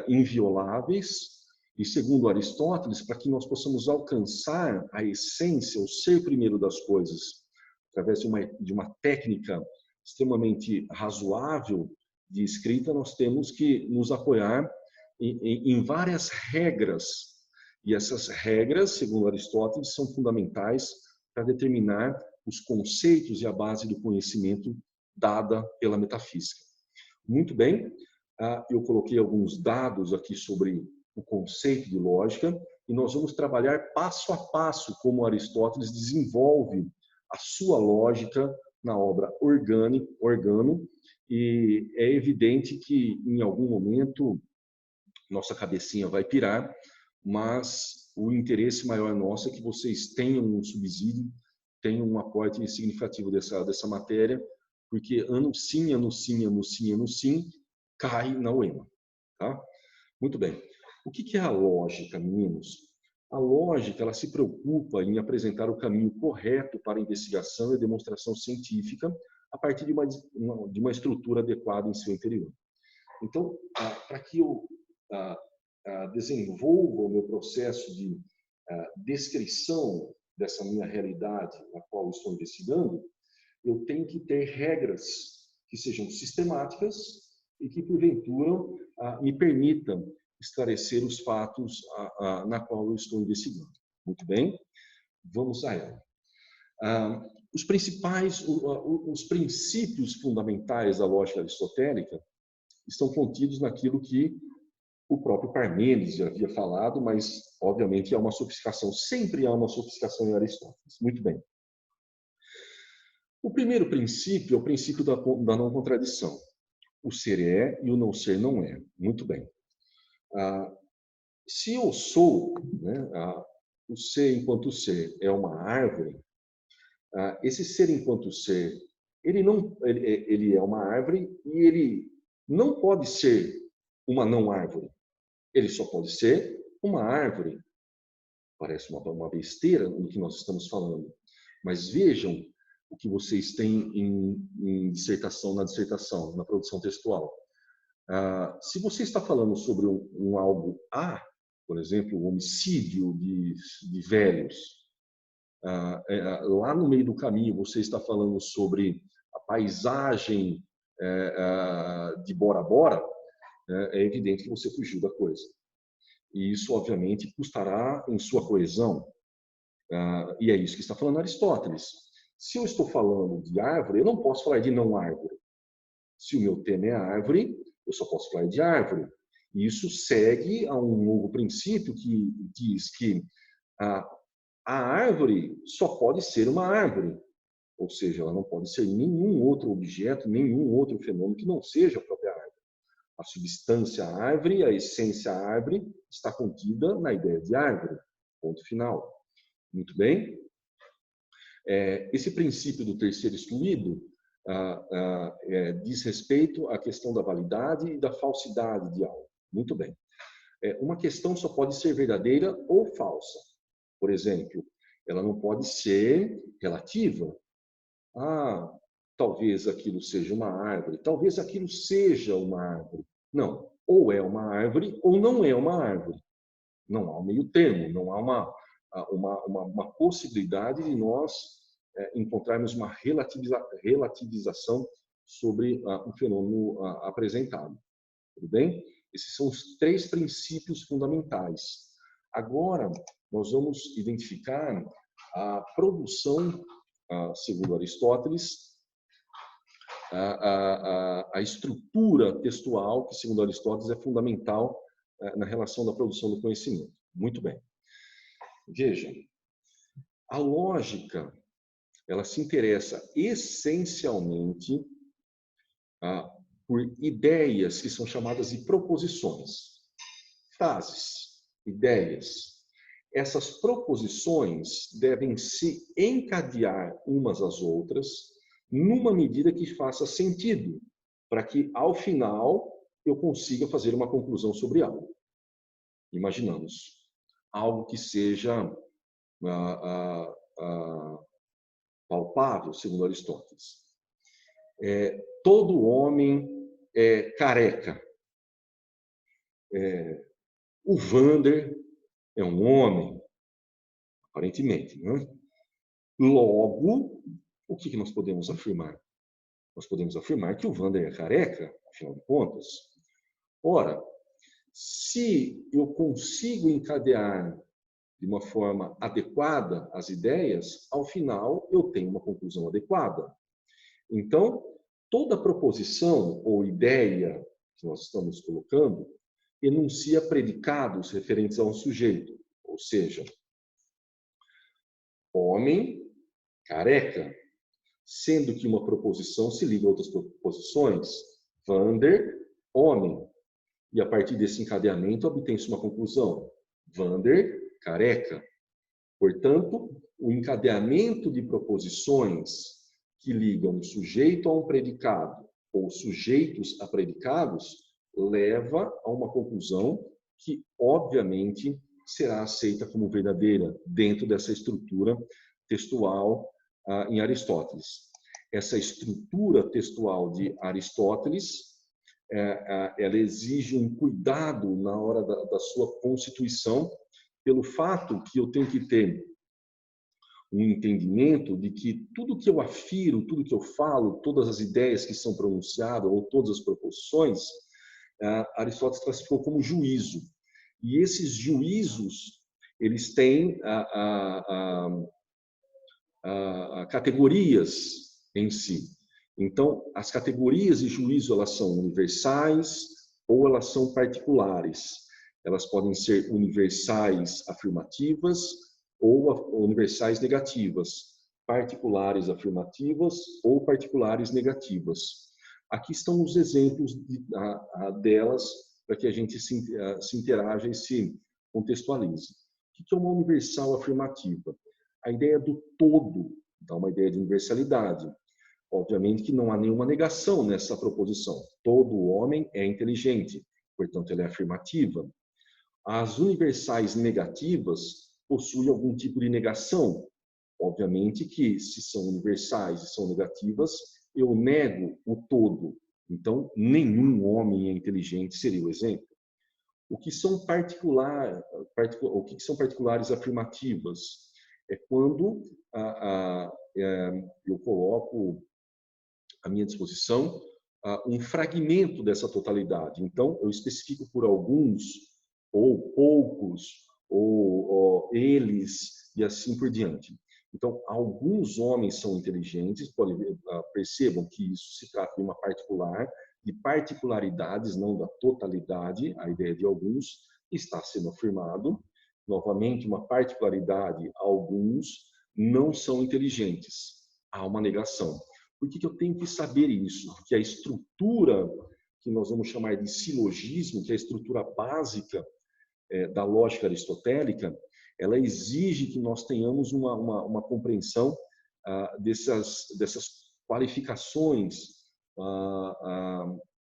Speaker 1: invioláveis, e segundo Aristóteles, para que nós possamos alcançar a essência, o ser primeiro das coisas, através de uma técnica extremamente razoável de escrita, nós temos que nos apoiar em várias regras. E essas regras, segundo Aristóteles, são fundamentais para determinar os conceitos e a base do conhecimento dada pela metafísica. Muito bem, eu coloquei alguns dados aqui sobre o conceito de lógica e nós vamos trabalhar passo a passo como Aristóteles desenvolve a sua lógica na obra Organo, e é evidente que em algum momento nossa cabecinha vai pirar, mas o interesse maior nosso é que vocês tenham um subsídio, tenham um aporte significativo dessa matéria, porque ano sim, cai na UEMA. Tá? Muito bem. O que é a lógica, meninos? A lógica, ela se preocupa em apresentar o caminho correto para a investigação e demonstração científica a partir de uma estrutura adequada em seu interior. Então, para que eu desenvolva o meu processo de descrição dessa minha realidade na qual estou investigando, eu tenho que ter regras que sejam sistemáticas e que, porventura, me permitam esclarecer os fatos na qual eu estou investigando. Muito bem? Vamos a ela. Os princípios fundamentais da lógica aristotélica estão contidos naquilo que o próprio Parmênides já havia falado, mas, obviamente, há uma sofisticação, sempre há uma sofisticação em Aristóteles. Muito bem. O primeiro princípio é o princípio da não contradição. O ser é e o não ser não é. Muito bem. Se eu sou, né, o ser enquanto ser é uma árvore, esse ser enquanto ser, ele é uma árvore e ele não pode ser uma não árvore. Ele só pode ser uma árvore. Parece uma besteira no que nós estamos falando. Mas vejam o que vocês têm na dissertação, na produção textual. Se você está falando sobre algo A, por exemplo, o homicídio de velhos, lá no meio do caminho você está falando sobre a paisagem de Bora Bora, é evidente que você fugiu da coisa. E isso, obviamente, custará em sua coesão. E é isso que está falando Aristóteles. Se eu estou falando de árvore, eu não posso falar de não árvore. Se o meu tema é árvore, eu só posso falar de árvore. E isso segue a um novo princípio que diz que a árvore só pode ser uma árvore. Ou seja, ela não pode ser nenhum outro objeto, nenhum outro fenômeno que não seja a própria árvore. A substância árvore, a essência árvore, está contida na ideia de árvore. Ponto final. Muito bem? Esse princípio do terceiro excluído diz respeito à questão da validade e da falsidade de algo. Muito bem. Uma questão só pode ser verdadeira ou falsa. Por exemplo, ela não pode ser relativa. Talvez aquilo seja uma árvore, talvez aquilo seja uma árvore. Não, ou é uma árvore ou não é uma árvore. Não há um meio termo, não há uma possibilidade de nós encontrarmos uma relativização sobre o fenômeno apresentado. Tudo bem? Esses são os três princípios fundamentais. Agora, nós vamos identificar a produção, segundo Aristóteles, a estrutura textual, que, segundo Aristóteles, é fundamental na relação da produção do conhecimento. Muito bem. Vejam, a lógica, ela se interessa essencialmente por ideias que são chamadas de proposições, frases, ideias. Essas proposições devem se encadear umas às outras numa medida que faça sentido, para que, ao final, eu consiga fazer uma conclusão sobre algo. Imaginamos algo que seja palpável, segundo Aristóteles. Todo homem é careca. O Vander é um homem, aparentemente, não é? Logo, o que nós podemos afirmar? Nós podemos afirmar que o Vander é careca, afinal de contas. Ora, Se eu consigo encadear de uma forma adequada as ideias, ao final eu tenho uma conclusão adequada. Então, toda proposição ou ideia que nós estamos colocando enuncia predicados referentes a um sujeito, ou seja, homem careca, sendo que uma proposição se liga a outras proposições, Vander, homem, e a partir desse encadeamento obtém-se uma conclusão, Vander, careca. Portanto, o encadeamento de proposições que ligam um sujeito a um predicado ou sujeitos a predicados leva a uma conclusão que, obviamente, será aceita como verdadeira dentro dessa estrutura textual em Aristóteles. Essa estrutura textual de Aristóteles, ela exige um cuidado na hora da sua constituição, pelo fato que eu tenho que ter um entendimento de que tudo que eu afiro, tudo que eu falo, todas as ideias que são pronunciadas ou todas as proposições, Aristóteles classificou como juízo. E esses juízos, eles têm categorias em si. Então, as categorias de juízo, elas são universais ou elas são particulares. Elas podem ser universais afirmativas ou universais negativas, particulares afirmativas ou particulares negativas. Aqui estão os exemplos delas para que a gente se interaja e se contextualize. O que é uma universal afirmativa? A ideia do todo dá uma ideia de universalidade. Obviamente que não há nenhuma negação nessa proposição. Todo homem é inteligente, portanto, ela é afirmativa. As universais negativas possuem algum tipo de negação. Obviamente que, se são universais e são negativas, eu nego o todo. Então, nenhum homem é inteligente seria o exemplo. O que são particulares afirmativas? É quando eu coloco à minha disposição um fragmento dessa totalidade. Então, eu especifico por alguns, ou poucos, ou eles, e assim por diante. Então, alguns homens são inteligentes, percebam que isso se trata de uma particular, de particularidades, não da totalidade, a ideia de alguns está sendo afirmado. Novamente, uma particularidade, alguns não são inteligentes. Há uma negação. Por que eu tenho que saber isso? Porque a estrutura, que nós vamos chamar de silogismo, que é a estrutura básica da lógica aristotélica, ela exige que nós tenhamos uma compreensão dessas qualificações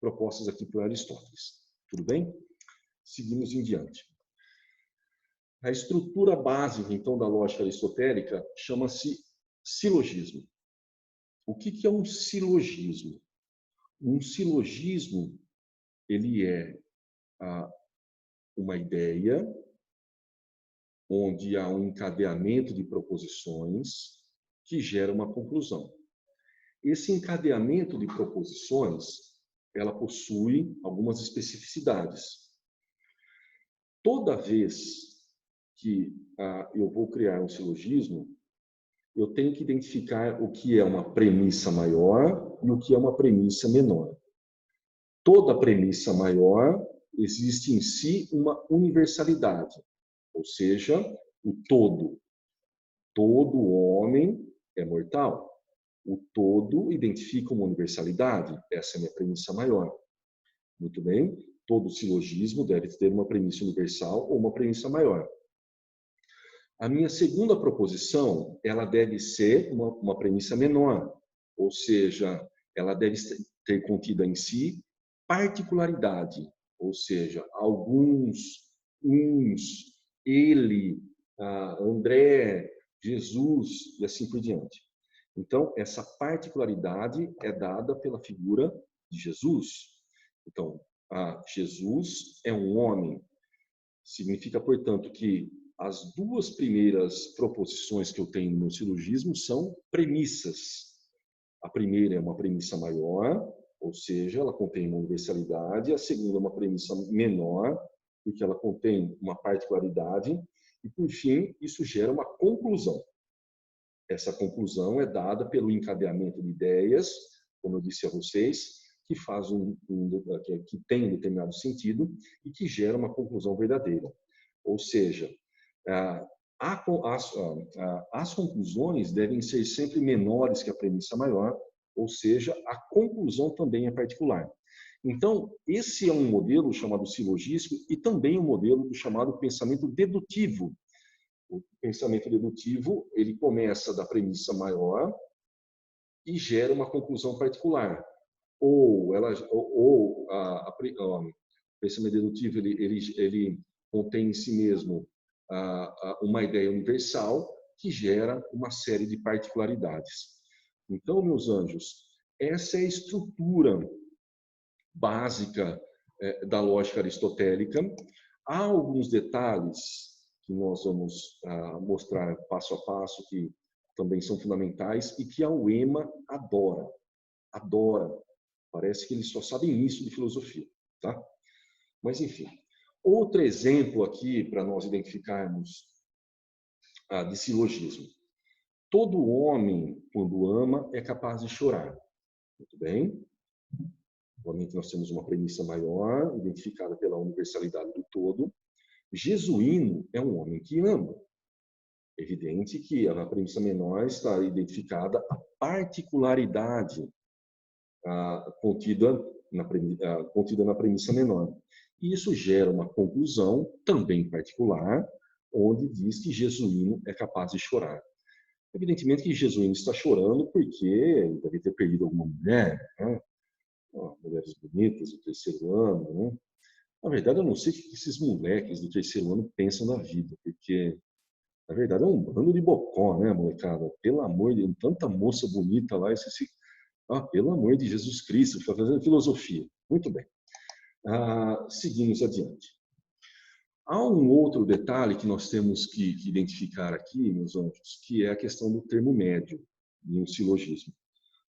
Speaker 1: propostas aqui por Aristóteles. Tudo bem? Seguimos em diante. A estrutura básica, então, da lógica aristotélica chama-se silogismo. O que é um silogismo? Um silogismo, ele é uma ideia onde há um encadeamento de proposições que gera uma conclusão. Esse encadeamento de proposições, ela possui algumas especificidades. Toda vez que eu vou criar um silogismo, eu tenho que identificar o que é uma premissa maior e o que é uma premissa menor. Toda premissa maior existe em si uma universalidade, ou seja, o todo. Todo homem é mortal. O todo identifica uma universalidade. Essa é a minha premissa maior. Muito bem? Todo silogismo deve ter uma premissa universal ou uma premissa maior. A minha segunda proposição, ela deve ser uma premissa menor, ou seja, ela deve ter contida em si particularidade, ou seja, alguns, uns, ele, André, Jesus e assim por diante. Então, essa particularidade é dada pela figura de Jesus. Então, Jesus é um homem. Significa, portanto, que as duas primeiras proposições que eu tenho no silogismo são premissas. A primeira é uma premissa maior ou seja, ela contém uma universalidade. A segunda é uma premissa menor, porque ela contém uma particularidade. E, por fim, isso gera uma conclusão. Essa conclusão é dada pelo encadeamento de ideias, como eu disse a vocês, que que tem um determinado sentido e que gera uma conclusão verdadeira. Ou seja, as conclusões devem ser sempre menores que a premissa maior, ou seja, a conclusão também é particular. Então, esse é um modelo chamado silogismo e também um modelo do chamado pensamento dedutivo. O pensamento dedutivo, ele começa da premissa maior e gera uma conclusão particular. O pensamento dedutivo, ele contém em si mesmo uma ideia universal que gera uma série de particularidades. Então, meus anjos, essa é a estrutura básica da lógica aristotélica. Há alguns detalhes que nós vamos mostrar passo a passo, que também são fundamentais e que a UEMA adora. Parece que eles só sabem isso de filosofia, tá? Mas, enfim. Outro exemplo aqui, para nós identificarmos de silogismo. Todo homem, quando ama, é capaz de chorar. Muito bem. Obviamente, nós temos uma premissa maior, identificada pela universalidade do todo. Jesuíno é um homem que ama. É evidente que na premissa menor está identificada a particularidade contida na premissa menor. E isso gera uma conclusão, também particular, onde diz que Jesuíno é capaz de chorar. Evidentemente que Jesuíno está chorando porque ele deve ter perdido alguma mulher, né? Mulheres bonitas do terceiro ano, né? Na verdade, eu não sei o que esses moleques do terceiro ano pensam da vida, porque, na verdade, é um bando de bocó, né, molecada? Pelo amor de Deus, tanta moça bonita lá, pelo amor de Jesus Cristo, está fazendo filosofia. Muito bem. Seguimos adiante. Há um outro detalhe que nós temos que identificar aqui, meus anjos, que é a questão do termo médio em um silogismo.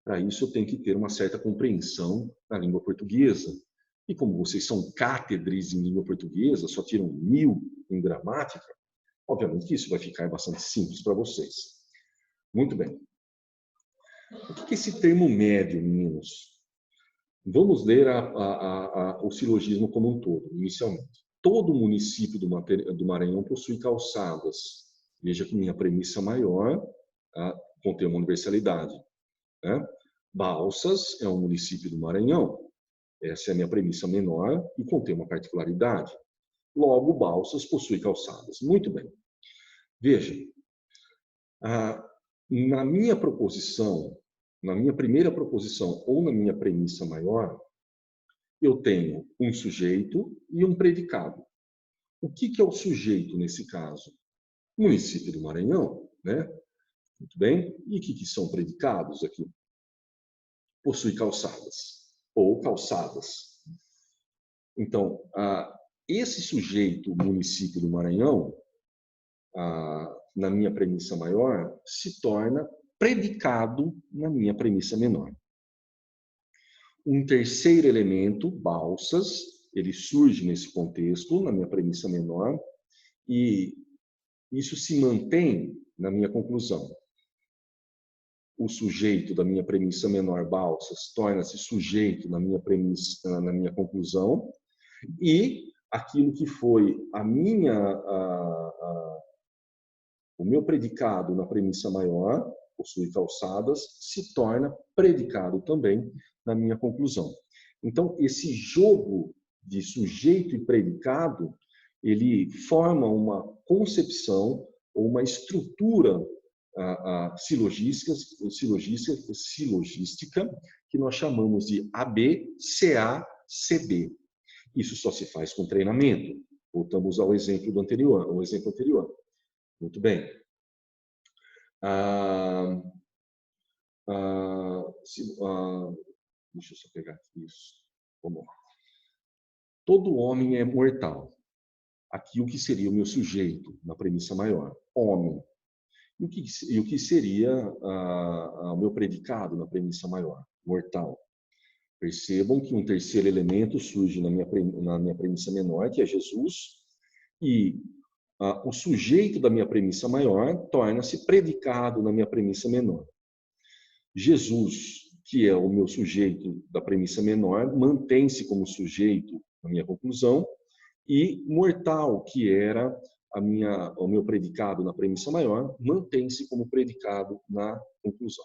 Speaker 1: Para isso, eu tenho que ter uma certa compreensão da língua portuguesa. E como vocês são cátedres em língua portuguesa, só tiram 1000 em gramática, obviamente que isso vai ficar bastante simples para vocês. Muito bem. O que é esse termo médio, meninos? Vamos ler o silogismo como um todo, inicialmente. Todo município do Maranhão possui calçadas. Veja que minha premissa maior contém uma universalidade, né? Balsas é um município do Maranhão. Essa é a minha premissa menor e contém uma particularidade. Logo, Balsas possui calçadas. Muito bem. Veja, na minha proposição, na minha primeira proposição ou na minha premissa maior, eu tenho um sujeito e um predicado. O que é o sujeito nesse caso? Município do Maranhão, né? Muito bem. E o que são predicados aqui? Possui calçadas ou calçadas. Então, esse sujeito, município do Maranhão, na minha premissa maior, se torna predicado na minha premissa menor. Um terceiro elemento, Balsas, ele surge nesse contexto, na minha premissa menor, e isso se mantém na minha conclusão. O sujeito da minha premissa menor, Balsas, torna-se sujeito na minha premissa, na minha conclusão, e aquilo que foi o meu predicado na premissa maior, possui calçadas, se torna predicado também na minha conclusão. Então, esse jogo de sujeito e predicado, ele forma uma concepção ou uma estrutura silogística que nós chamamos de ABCA-CB. Isso só se faz com treinamento. Voltamos ao exemplo anterior. Muito bem. Deixa eu só pegar aqui isso. Vamos lá. Todo homem é mortal. Aqui o que seria o meu sujeito, na premissa maior? Homem. E o que seria o meu predicado na premissa maior? Mortal. Percebam que um terceiro elemento surge na minha premissa menor, que é Jesus, e o sujeito da minha premissa maior torna-se predicado na minha premissa menor. Jesus, que é o meu sujeito da premissa menor, mantém-se como sujeito na minha conclusão, e mortal, que era o meu predicado na premissa maior, mantém-se como predicado na conclusão.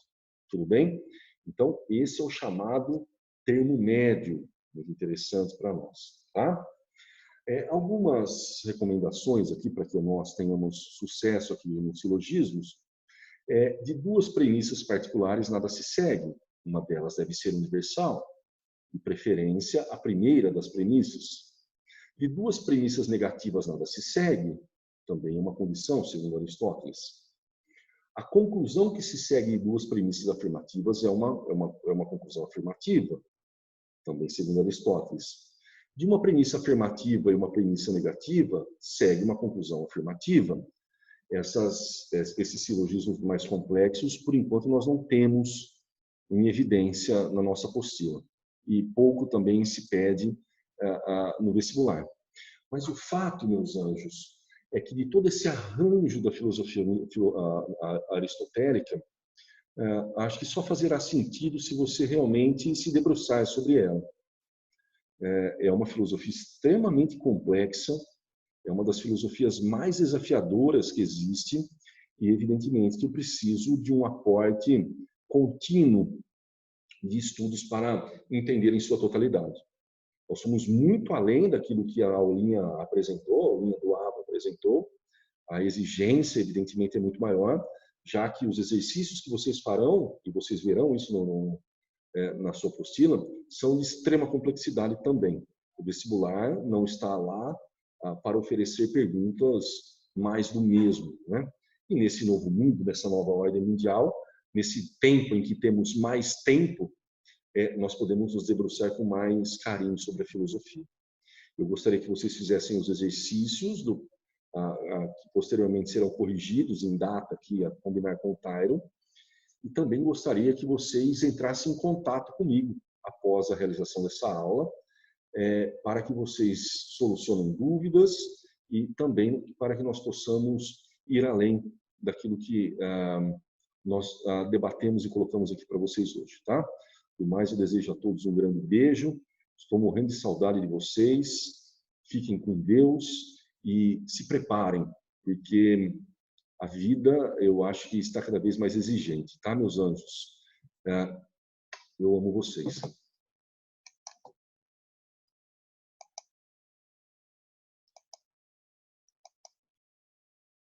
Speaker 1: Tudo bem? Então, esse é o chamado termo médio, muito interessante para nós. Tá? Algumas recomendações aqui para que nós tenhamos sucesso aqui nos silogismos. De duas premissas particulares nada se segue. Uma delas deve ser universal, de preferência a primeira das premissas. De duas premissas negativas nada se segue, também é uma condição, segundo Aristóteles. A conclusão que se segue de duas premissas afirmativas é uma conclusão afirmativa, também segundo Aristóteles. De uma premissa afirmativa e uma premissa negativa, segue uma conclusão afirmativa. Esses silogismos mais complexos, por enquanto, nós não temos em evidência na nossa apostila. E pouco também se pede no vestibular. Mas o fato, meus anjos, é que de todo esse arranjo da filosofia aristotélica, acho que só fazerá sentido se você realmente se debruçar sobre ela. É uma filosofia extremamente complexa, é uma das filosofias mais desafiadoras que existe, e evidentemente que eu preciso de um aporte contínuo de estudos para entender em sua totalidade. Nós somos muito além daquilo que a aulinha apresentou, a aulinha do ABA apresentou. A exigência, evidentemente, é muito maior, já que os exercícios que vocês farão, e vocês verão isso na sua apostila, são de extrema complexidade também. O vestibular não está lá para oferecer perguntas mais do mesmo, né? E nesse novo mundo, nessa nova ordem mundial, nesse tempo em que temos mais tempo, nós podemos nos debruçar com mais carinho sobre a filosofia. Eu gostaria que vocês fizessem os exercícios que posteriormente serão corrigidos em data aqui a combinar com o Tyron, e também gostaria que vocês entrassem em contato comigo após a realização dessa aula, para que vocês solucionem dúvidas e também para que nós possamos ir além daquilo que nós debatemos e colocamos aqui para vocês hoje, tá? Do mais, eu desejo a todos um grande beijo. Estou morrendo de saudade de vocês. Fiquem com Deus e se preparem, porque a vida, eu acho que está cada vez mais exigente, tá, meus anjos? Eu amo vocês.